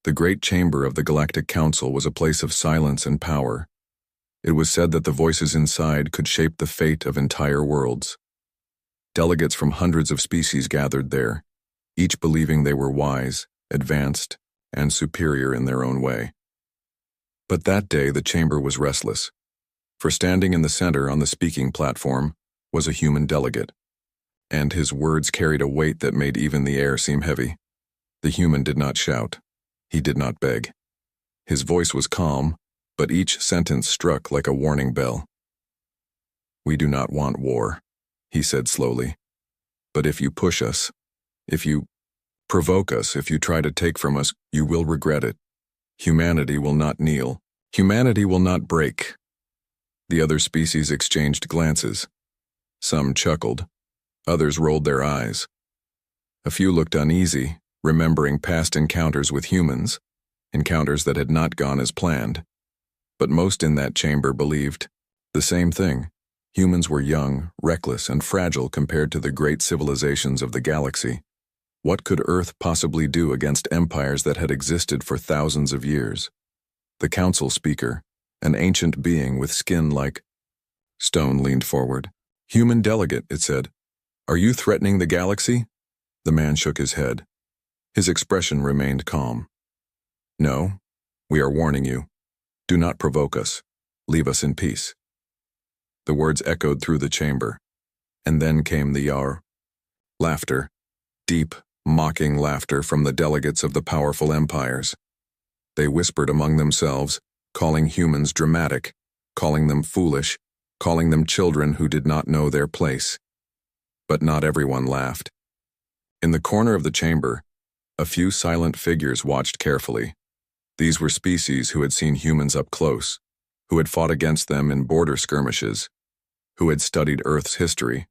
The great chamber of the Galactic Council was a place of silence and power. It was said that the voices inside could shape the fate of entire worlds. Delegates from hundreds of species gathered there, each believing they were wise, advanced, and superior in their own way. But that day the chamber was restless, for standing in the center on the speaking platform was a human delegate, and his words carried a weight that made even the air seem heavy. The human did not shout. He did not beg. His voice was calm, but each sentence struck like a warning bell. "We do not want war," he said slowly. "But if you push us, if you provoke us, if you try to take from us, you will regret it. Humanity will not kneel. Humanity will not break." The other species exchanged glances. Some chuckled. Others rolled their eyes. A few looked uneasy, remembering past encounters with humans, encounters that had not gone as planned. But most in that chamber believed the same thing. Humans were young, reckless, and fragile compared to the great civilizations of the galaxy. What could Earth possibly do against empires that had existed for thousands of years? The council speaker, an ancient being with skin like stone, leaned forward. "Human delegate," it said. "Are you threatening the galaxy?" The man shook his head. His expression remained calm. "No, we are warning you. Do not provoke us. Leave us in peace." The words echoed through the chamber, and then came the yar. Laughter, deep, mocking laughter from the delegates of the powerful empires. They whispered among themselves, calling humans dramatic, calling them foolish, calling them children who did not know their place. But not everyone laughed. In the corner of the chamber, a few silent figures watched carefully. These were species who had seen humans up close, who had fought against them in border skirmishes, who had studied Earth's history.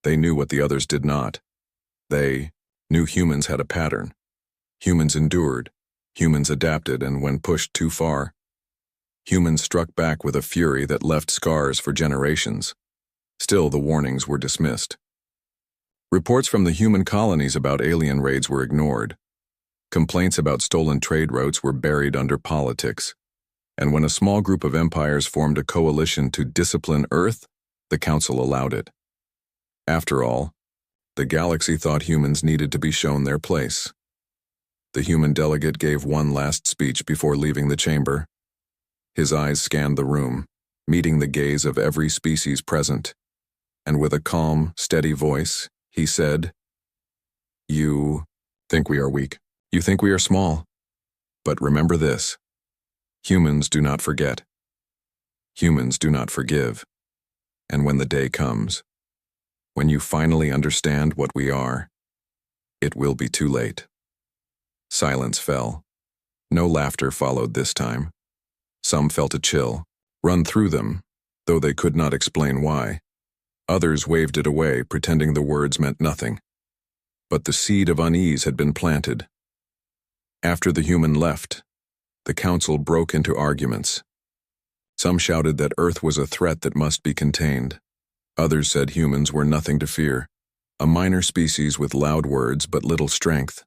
They knew what the others did not. They knew humans had a pattern. Humans endured, humans adapted, and when pushed too far, humans struck back with a fury that left scars for generations. Still, the warnings were dismissed. Reports from the human colonies about alien raids were ignored. Complaints about stolen trade routes were buried under politics. And when a small group of empires formed a coalition to discipline Earth, the Council allowed it. After all, the galaxy thought humans needed to be shown their place. The human delegate gave one last speech before leaving the chamber. His eyes scanned the room, meeting the gaze of every species present, and with a calm, steady voice, he said, "You think we are weak. You think we are small. But remember this. Humans do not forget. Humans do not forgive. And when the day comes, when you finally understand what we are, it will be too late." Silence fell. No laughter followed this time. Some felt a chill run through them, though they could not explain why. Others waved it away, pretending the words meant nothing. But the seed of unease had been planted. After the human left, the council broke into arguments. Some shouted that Earth was a threat that must be contained. Others said humans were nothing to fear, a minor species with loud words but little strength.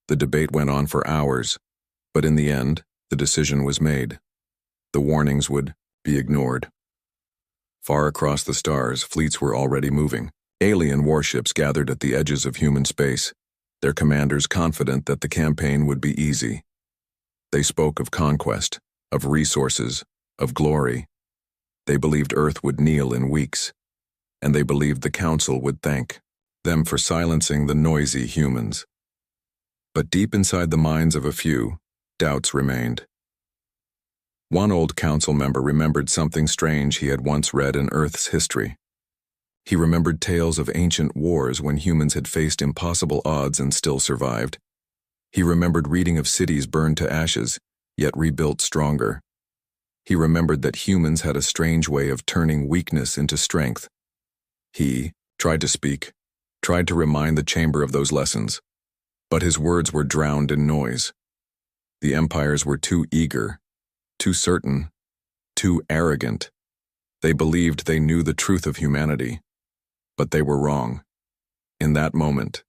The debate went on for hours, but in the end, the decision was made. The warnings would be ignored. Far across the stars, fleets were already moving. Alien warships gathered at the edges of human space, their commanders confident that the campaign would be easy. They spoke of conquest, of resources, of glory. They believed Earth would kneel in weeks, and they believed the Council would thank them for silencing the noisy humans. But deep inside the minds of a few, doubts remained. One old council member remembered something strange he had once read in Earth's history. He remembered tales of ancient wars when humans had faced impossible odds and still survived. He remembered reading of cities burned to ashes, yet rebuilt stronger. He remembered that humans had a strange way of turning weakness into strength. He tried to speak, tried to remind the chamber of those lessons, but his words were drowned in noise. The empires were too eager, too certain, too arrogant. They believed they knew the truth of humanity, but they were wrong. In that moment,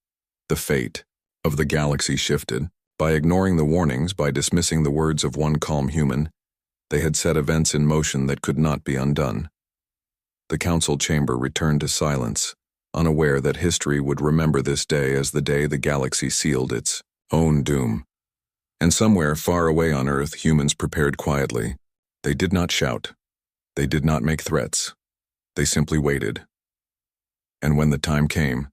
the fate of the galaxy shifted. By ignoring the warnings, by dismissing the words of one calm human, they had set events in motion that could not be undone. The council chamber returned to silence, unaware that history would remember this day as the day the galaxy sealed its own doom. And somewhere far away on Earth, humans prepared quietly. They did not shout. They did not make threats. They simply waited. And when the time came,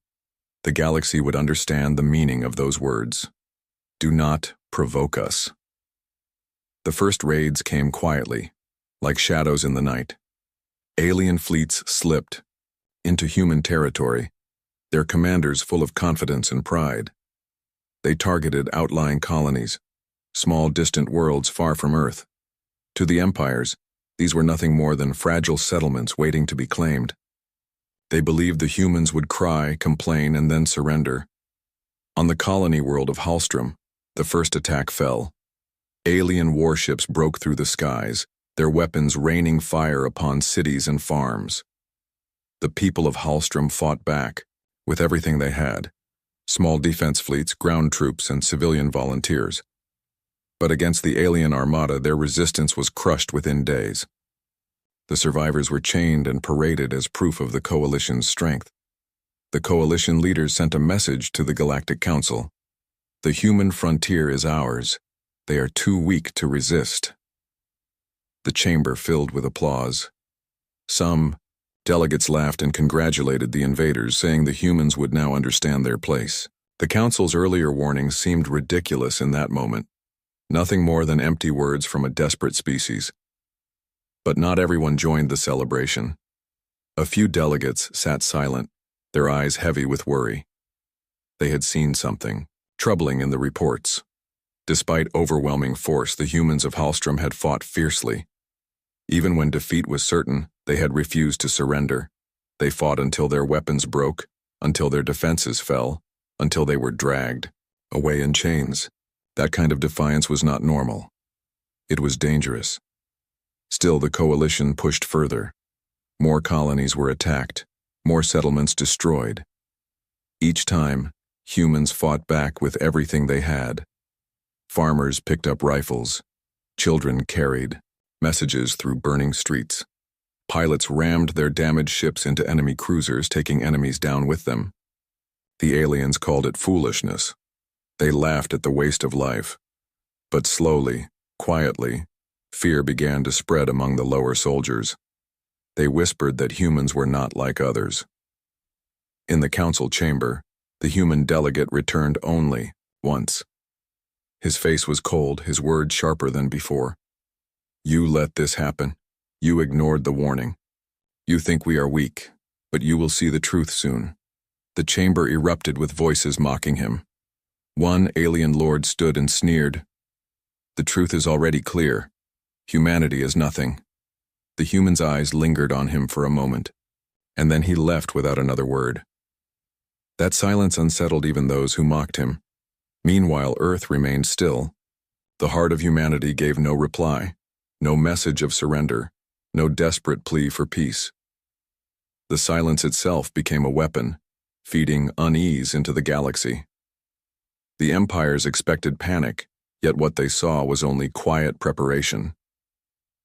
the galaxy would understand the meaning of those words. Do not provoke us. The first raids came quietly, like shadows in the night. Alien fleets slipped into human territory, their commanders full of confidence and pride. They targeted outlying colonies, small distant worlds far from Earth. To the empires, these were nothing more than fragile settlements waiting to be claimed. They believed the humans would cry, complain, and then surrender. On the colony world of Hallstrom, the first attack fell. Alien warships broke through the skies, their weapons raining fire upon cities and farms. The people of Hallstrom fought back, with everything they had: small defense fleets, ground troops, and civilian volunteers. But against the alien armada, their resistance was crushed within days. The survivors were chained and paraded as proof of the coalition's strength. The coalition leaders sent a message to the Galactic Council. The human frontier is ours. They are too weak to resist. The chamber filled with applause. Some delegates laughed and congratulated the invaders, saying the humans would now understand their place. The Council's earlier warnings seemed ridiculous in that moment, nothing more than empty words from a desperate species. But not everyone joined the celebration. A few delegates sat silent, their eyes heavy with worry. They had seen something troubling in the reports. Despite overwhelming force, the humans of Hallstrom had fought fiercely. Even when defeat was certain, they had refused to surrender. They fought until their weapons broke, until their defenses fell, until they were dragged away in chains. That kind of defiance was not normal. It was dangerous. Still, the coalition pushed further. More colonies were attacked, more settlements destroyed. Each time, humans fought back with everything they had. Farmers picked up rifles. Children carried messages through burning streets. Pilots rammed their damaged ships into enemy cruisers, taking enemies down with them. The aliens called it foolishness. They laughed at the waste of life. But slowly, quietly, fear began to spread among the lower soldiers. They whispered that humans were not like others. In the council chamber, the human delegate returned only once. His face was cold, his words sharper than before. You let this happen. You ignored the warning. You think we are weak, but you will see the truth soon. The chamber erupted with voices mocking him. One alien lord stood and sneered. The truth is already clear. Humanity is nothing. The human's eyes lingered on him for a moment, and then he left without another word. That silence unsettled even those who mocked him. Meanwhile, Earth remained still. The heart of humanity gave no reply, no message of surrender, no desperate plea for peace. The silence itself became a weapon, feeding unease into the galaxy. The empires expected panic, yet what they saw was only quiet preparation.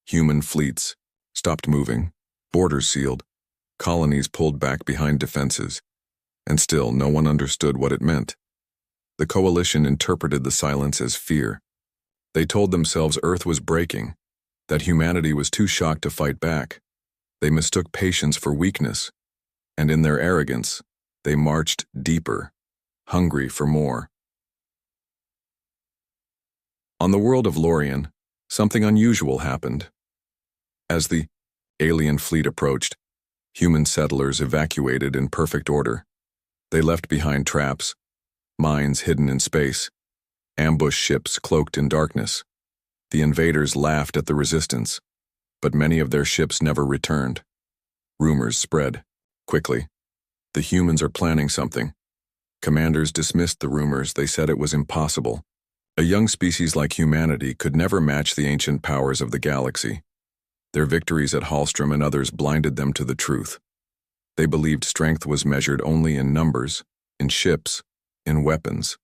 Human fleets stopped moving, borders sealed, colonies pulled back behind defenses, and still no one understood what it meant. The coalition interpreted the silence as fear. They told themselves Earth was breaking, that humanity was too shocked to fight back. They mistook patience for weakness, and in their arrogance, they marched deeper, hungry for more. On the world of Lorien, something unusual happened. As the alien fleet approached, human settlers evacuated in perfect order. They left behind traps, mines hidden in space, ambush ships cloaked in darkness. The invaders laughed at the resistance, but many of their ships never returned. Rumors spread quickly. The humans are planning something. Commanders dismissed the rumors. They said it was impossible. A young species like humanity could never match the ancient powers of the galaxy. Their victories at Hallstrom and others blinded them to the truth. They believed strength was measured only in numbers, in ships, in weapons.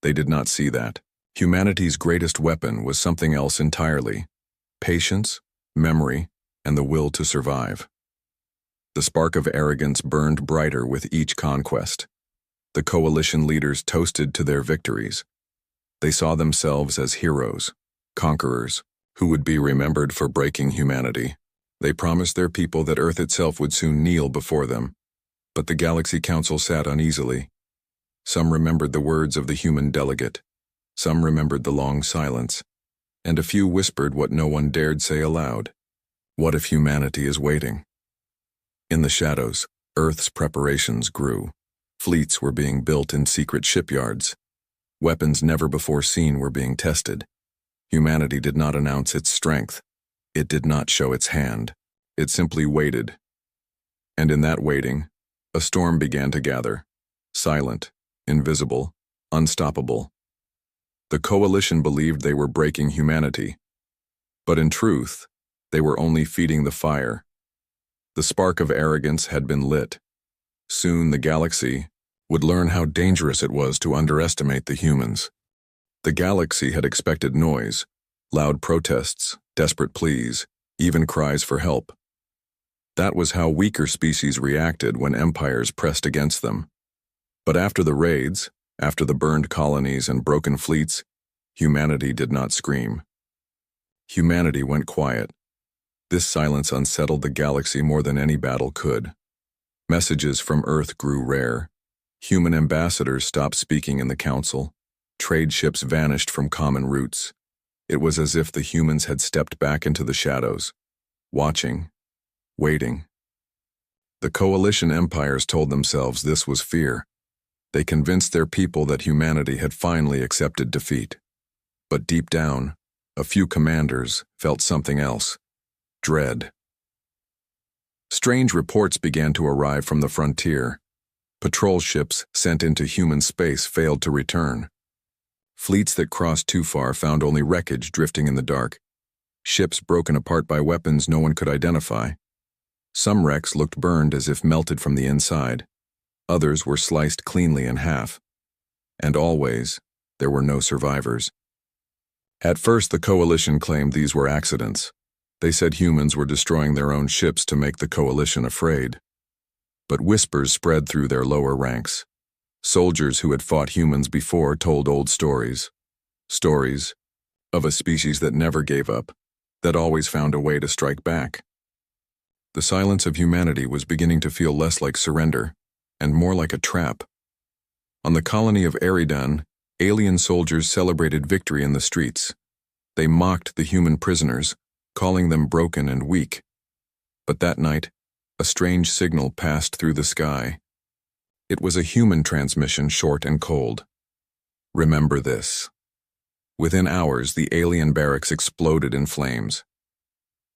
They did not see that. Humanity's greatest weapon was something else entirely: patience, memory, and the will to survive. The spark of arrogance burned brighter with each conquest. The coalition leaders toasted to their victories. They saw themselves as heroes, conquerors, who would be remembered for breaking humanity. They promised their people that Earth itself would soon kneel before them. But the Galaxy Council sat uneasily. Some remembered the words of the human delegate. Some remembered the long silence. And a few whispered what no one dared say aloud. What if humanity is waiting? In the shadows, Earth's preparations grew. Fleets were being built in secret shipyards. Weapons never before seen were being tested. Humanity did not announce its strength. It did not show its hand. It simply waited. And in that waiting, a storm began to gather. Silent, invisible, unstoppable. The coalition believed they were breaking humanity. But in truth, they were only feeding the fire. The spark of arrogance had been lit. Soon the galaxy would learn how dangerous it was to underestimate the humans. The galaxy had expected noise, loud protests, desperate pleas, even cries for help. That was how weaker species reacted when empires pressed against them. But after the raids, after the burned colonies and broken fleets, humanity did not scream. Humanity went quiet. This silence unsettled the galaxy more than any battle could. Messages from Earth grew rare. Human ambassadors stopped speaking in the council. Trade ships vanished from common routes. It was as if the humans had stepped back into the shadows, watching, waiting. The coalition empires told themselves this was fear. They convinced their people that humanity had finally accepted defeat. But deep down, a few commanders felt something else: dread. Strange reports began to arrive from the frontier. Patrol ships sent into human space failed to return. Fleets that crossed too far found only wreckage drifting in the dark. Ships broken apart by weapons no one could identify. Some wrecks looked burned as if melted from the inside. Others were sliced cleanly in half. And always, there were no survivors. At first, the coalition claimed these were accidents. They said humans were destroying their own ships to make the coalition afraid. But whispers spread through their lower ranks. Soldiers who had fought humans before told old stories. Stories of a species that never gave up, that always found a way to strike back. The silence of humanity was beginning to feel less like surrender, and more like a trap. On the colony of Eridan, alien soldiers celebrated victory in the streets. They mocked the human prisoners, calling them broken and weak. But that night, a strange signal passed through the sky. It was a human transmission, short and cold. Remember this. Within hours, the alien barracks exploded in flames.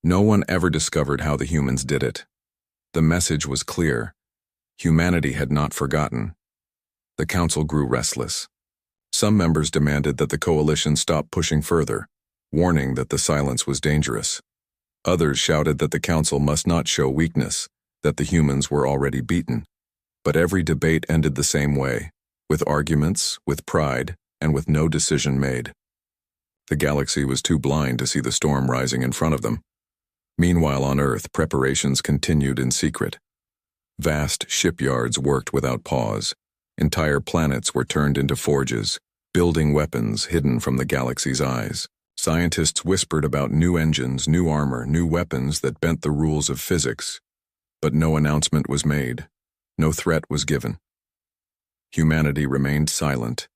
No one ever discovered how the humans did it. The message was clear. Humanity had not forgotten. The council grew restless. Some members demanded that the coalition stop pushing further, warning that the silence was dangerous. Others shouted that the council must not show weakness, that the humans were already beaten. But every debate ended the same way, with arguments, with pride, and with no decision made. The galaxy was too blind to see the storm rising in front of them. Meanwhile, on Earth, preparations continued in secret. Vast shipyards worked without pause. Entire planets were turned into forges, building weapons hidden from the galaxy's eyes. Scientists whispered about new engines, new armor, new weapons that bent the rules of physics. But no announcement was made. No threat was given. Humanity remained silent,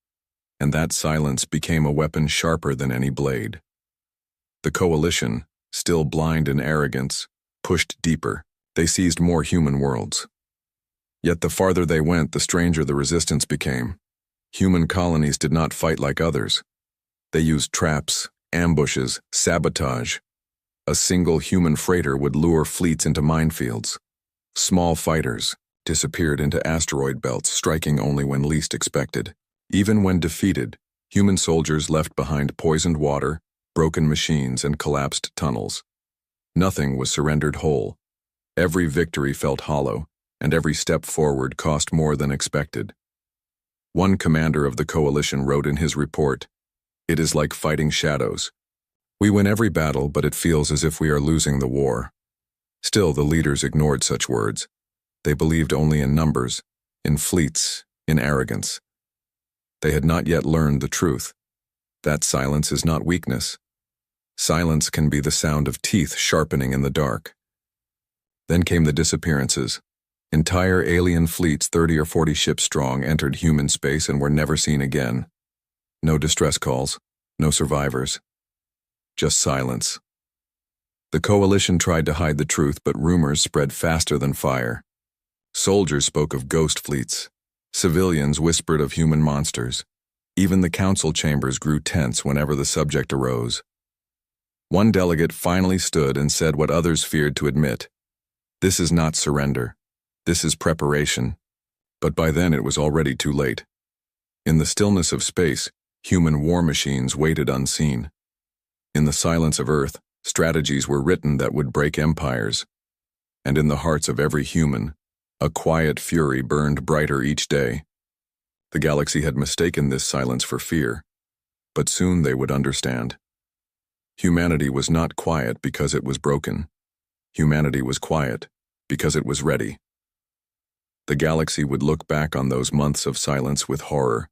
and that silence became a weapon sharper than any blade. The coalition, still blind in arrogance, pushed deeper. They seized more human worlds. Yet the farther they went, the stranger the resistance became. Human colonies did not fight like others. They used traps, ambushes, sabotage. A single human freighter would lure fleets into minefields. Small fighters disappeared into asteroid belts, striking only when least expected. Even when defeated, human soldiers left behind poisoned water, broken machines, and collapsed tunnels. Nothing was surrendered whole. Every victory felt hollow, and every step forward cost more than expected. One commander of the coalition wrote in his report, It is like fighting shadows. We win every battle, but it feels as if we are losing the war. Still, the leaders ignored such words. They believed only in numbers, in fleets, in arrogance. They had not yet learned the truth. That silence is not weakness. Silence can be the sound of teeth sharpening in the dark. Then came the disappearances. Entire alien fleets, 30 or 40 ships strong, entered human space and were never seen again. No distress calls, no survivors. Just silence. The coalition tried to hide the truth, but rumors spread faster than fire. Soldiers spoke of ghost fleets. Civilians whispered of human monsters. Even the council chambers grew tense whenever the subject arose. One delegate finally stood and said what others feared to admit. This is not surrender. This is preparation. But by then it was already too late. In the stillness of space, human war machines waited unseen. In the silence of Earth, strategies were written that would break empires. And in the hearts of every human, a quiet fury burned brighter each day. The galaxy had mistaken this silence for fear, but soon they would understand. Humanity was not quiet because it was broken. Humanity was quiet because it was ready. The galaxy would look back on those months of silence with horror,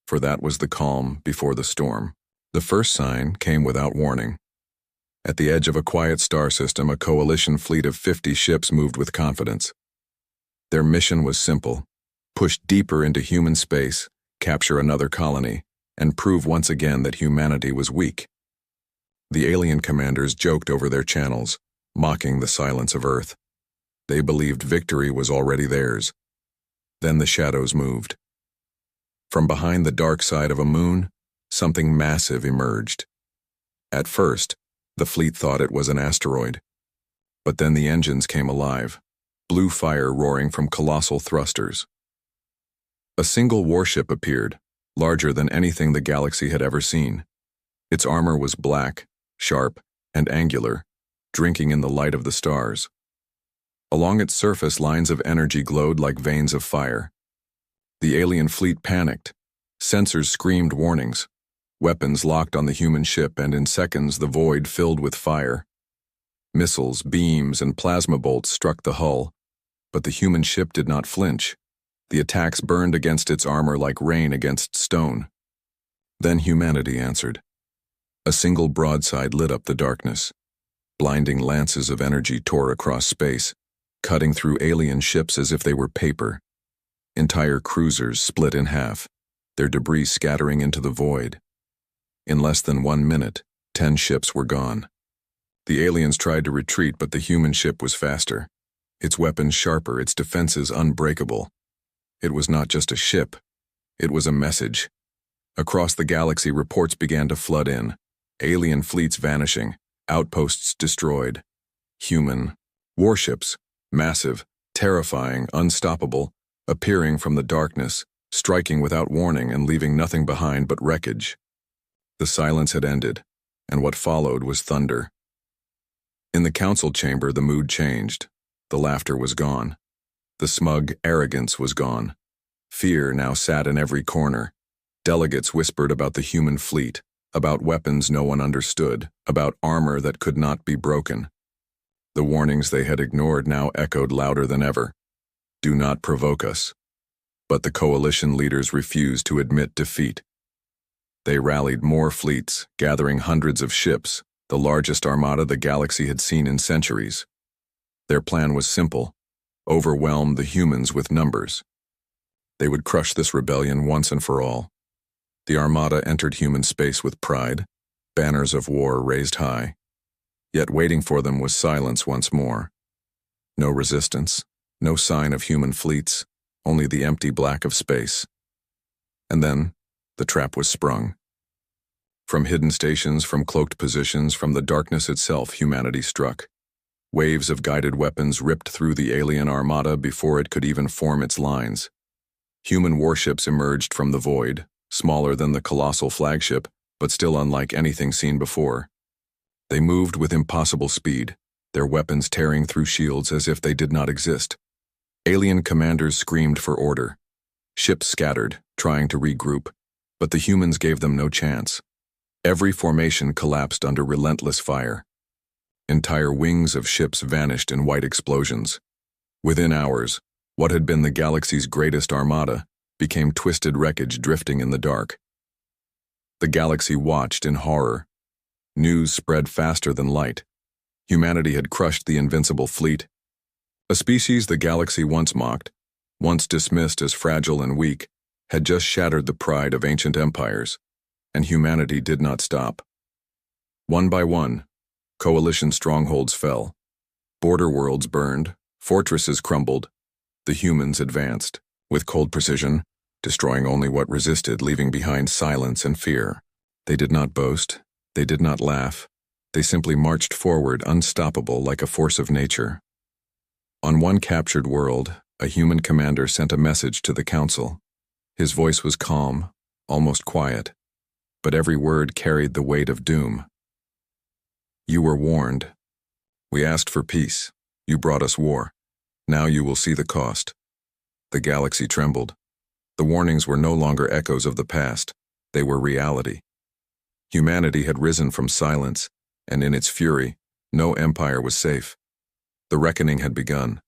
for that was the calm before the storm. The first sign came without warning. At the edge of a quiet star system, a coalition fleet of 50 ships moved with confidence. Their mission was simple: push deeper into human space, capture another colony, and prove once again that humanity was weak. The alien commanders joked over their channels, mocking the silence of Earth. They believed victory was already theirs. Then the shadows moved. From behind the dark side of a moon, something massive emerged. At first, the fleet thought it was an asteroid. But then the engines came alive, blue fire roaring from colossal thrusters. A single warship appeared, larger than anything the galaxy had ever seen. Its armor was black, sharp, and angular, drinking in the light of the stars. Along its surface, lines of energy glowed like veins of fire. The alien fleet panicked. Sensors screamed warnings. Weapons locked on the human ship, and in seconds the void filled with fire. Missiles, beams, and plasma bolts struck the hull, but the human ship did not flinch. The attacks burned against its armor like rain against stone. Then humanity answered. A single broadside lit up the darkness. Blinding lances of energy tore across space, cutting through alien ships as if they were paper. Entire cruisers split in half, their debris scattering into the void. In less than 1 minute, 10 ships were gone. The aliens tried to retreat, but the human ship was faster. Its weapons sharper, its defenses unbreakable. It was not just a ship. It was a message. Across the galaxy, reports began to flood in. Alien fleets vanishing, outposts destroyed. Human warships, massive, terrifying, unstoppable, appearing from the darkness, striking without warning and leaving nothing behind but wreckage. The silence had ended, and what followed was thunder. In the council chamber, the mood changed. The laughter was gone. The smug arrogance was gone. Fear now sat in every corner. Delegates whispered about the human fleet, about weapons no one understood, about armor that could not be broken. The warnings they had ignored now echoed louder than ever. Do not provoke us. But the coalition leaders refused to admit defeat. They rallied more fleets, gathering hundreds of ships, the largest armada the galaxy had seen in centuries. Their plan was simple: overwhelm the humans with numbers. They would crush this rebellion once and for all. The armada entered human space with pride, banners of war raised high. Yet waiting for them was silence once more. No resistance, no sign of human fleets, only the empty black of space. And then, the trap was sprung. From hidden stations, from cloaked positions, from the darkness itself, humanity struck. Waves of guided weapons ripped through the alien armada before it could even form its lines. Human warships emerged from the void, smaller than the colossal flagship, but still unlike anything seen before. They moved with impossible speed, their weapons tearing through shields as if they did not exist. Alien commanders screamed for order. Ships scattered, trying to regroup. But the humans gave them no chance. Every formation collapsed under relentless fire. Entire wings of ships vanished in white explosions. Within hours, what had been the galaxy's greatest armada became twisted wreckage drifting in the dark. The galaxy watched in horror. News spread faster than light. Humanity had crushed the invincible fleet. A species the galaxy once mocked, once dismissed as fragile and weak, had just shattered the pride of ancient empires, and humanity did not stop. One by one, coalition strongholds fell. Border worlds burned, fortresses crumbled. The humans advanced, with cold precision, destroying only what resisted, leaving behind silence and fear. They did not boast, they did not laugh, they simply marched forward unstoppable like a force of nature. On one captured world, a human commander sent a message to the council. His voice was calm, almost quiet, but every word carried the weight of doom. You were warned. We asked for peace. You brought us war. Now you will see the cost. The galaxy trembled. The warnings were no longer echoes of the past. They were reality. Humanity had risen from silence, and in its fury, no empire was safe. The reckoning had begun.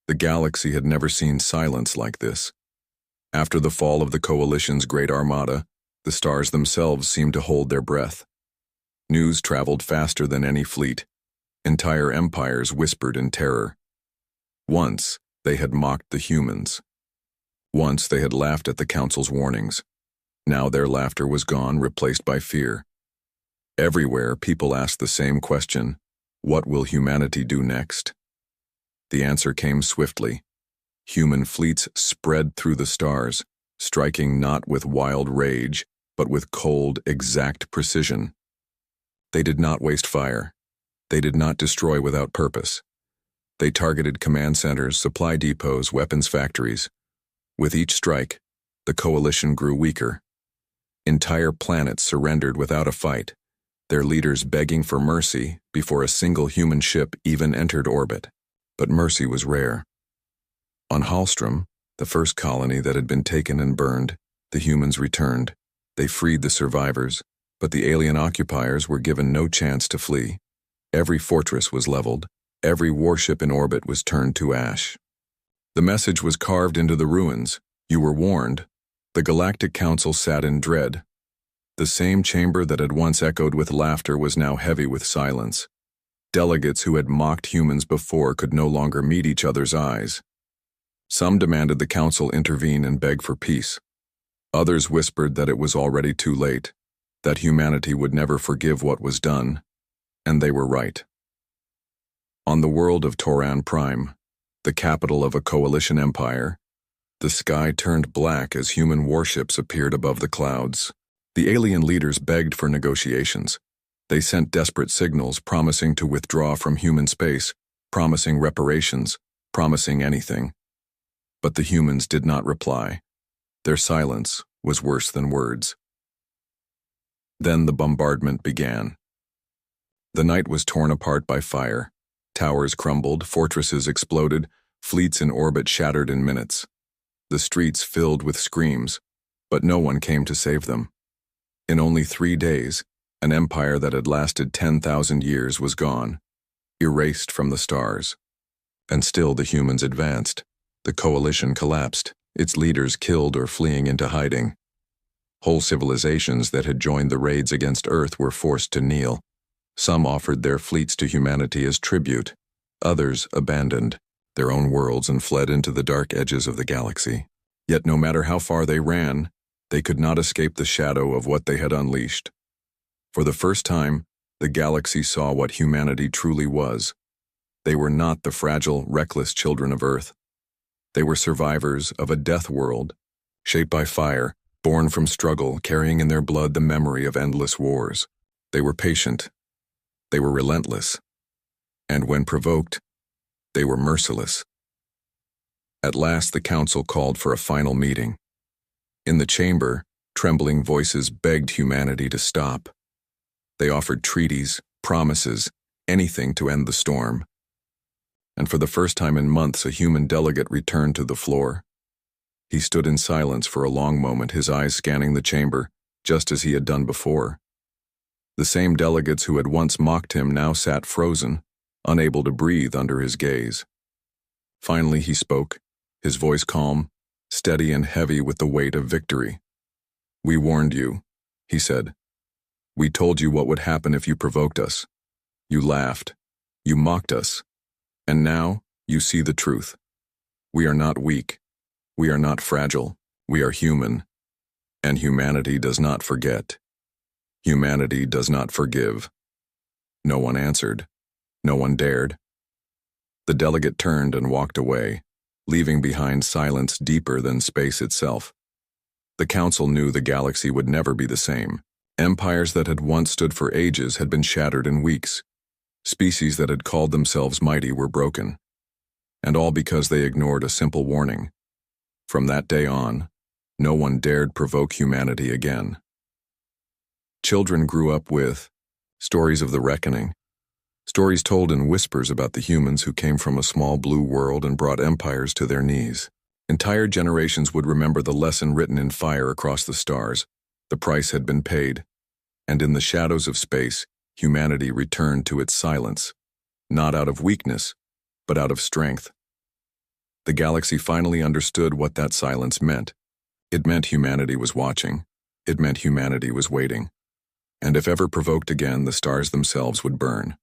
The galaxy had never seen silence like this. After the fall of the Coalition's great armada, the stars themselves seemed to hold their breath. News traveled faster than any fleet. Entire empires whispered in terror. Once, they had mocked the humans. Once, they had laughed at the Council's warnings. Now their laughter was gone, replaced by fear. Everywhere, people asked the same question: what will humanity do next? The answer came swiftly. Human fleets spread through the stars, striking not with wild rage, but with cold, exact precision. They did not waste fire. They did not destroy without purpose. They targeted command centers, supply depots, weapons factories. With each strike, the coalition grew weaker. Entire planets surrendered without a fight, their leaders begging for mercy before a single human ship even entered orbit. But mercy was rare. On Hallstrom, the first colony that had been taken and burned, the humans returned. They freed the survivors, but the alien occupiers were given no chance to flee. Every fortress was leveled. Every warship in orbit was turned to ash. The message was carved into the ruins. You were warned. The Galactic Council sat in dread. The same chamber that had once echoed with laughter was now heavy with silence. Delegates who had mocked humans before could no longer meet each other's eyes. Some demanded the Council intervene and beg for peace. Others whispered that it was already too late, that humanity would never forgive what was done, and they were right. On the world of Toran Prime, the capital of a coalition empire, the sky turned black as human warships appeared above the clouds. The alien leaders begged for negotiations. They sent desperate signals promising to withdraw from human space, promising reparations, promising anything. But the humans did not reply. Their silence was worse than words. Then the bombardment began. The night was torn apart by fire. Towers crumbled, fortresses exploded, fleets in orbit shattered in minutes. The streets filled with screams, but no one came to save them. In only 3 days, an empire that had lasted 10,000 years was gone, erased from the stars. And still the humans advanced. The coalition collapsed, its leaders killed or fleeing into hiding. Whole civilizations that had joined the raids against Earth were forced to kneel. Some offered their fleets to humanity as tribute. Others abandoned their own worlds and fled into the dark edges of the galaxy. Yet no matter how far they ran, they could not escape the shadow of what they had unleashed. For the first time, the galaxy saw what humanity truly was. They were not the fragile, reckless children of Earth. They were survivors of a death world, shaped by fire, born from struggle, carrying in their blood the memory of endless wars. They were patient. They were relentless. And when provoked, they were merciless. At last the council called for a final meeting. In the chamber, trembling voices begged humanity to stop. They offered treaties, promises, anything to end the storm. And for the first time in months, a human delegate returned to the floor. He stood in silence for a long moment, his eyes scanning the chamber, just as he had done before. The same delegates who had once mocked him now sat frozen, unable to breathe under his gaze. Finally he spoke, his voice calm, steady and heavy with the weight of victory. "We warned you," he said. "We told you what would happen if you provoked us. You laughed. You mocked us. And now you see the truth. We are not weak. We are not fragile. We are human. And humanity does not forget. Humanity does not forgive." No one answered. No one dared. The delegate turned and walked away, leaving behind silence deeper than space itself. The council knew the galaxy would never be the same. Empires that had once stood for ages had been shattered in weeks. Species that had called themselves mighty were broken. And all because they ignored a simple warning. From that day on, no one dared provoke humanity again. Children grew up with stories of the reckoning, stories told in whispers about the humans who came from a small blue world and brought empires to their knees. Entire generations would remember the lesson written in fire across the stars. The price had been paid, and in the shadows of space, humanity returned to its silence, not out of weakness, but out of strength. The galaxy finally understood what that silence meant. It meant humanity was watching. It meant humanity was waiting. And if ever provoked again, the stars themselves would burn.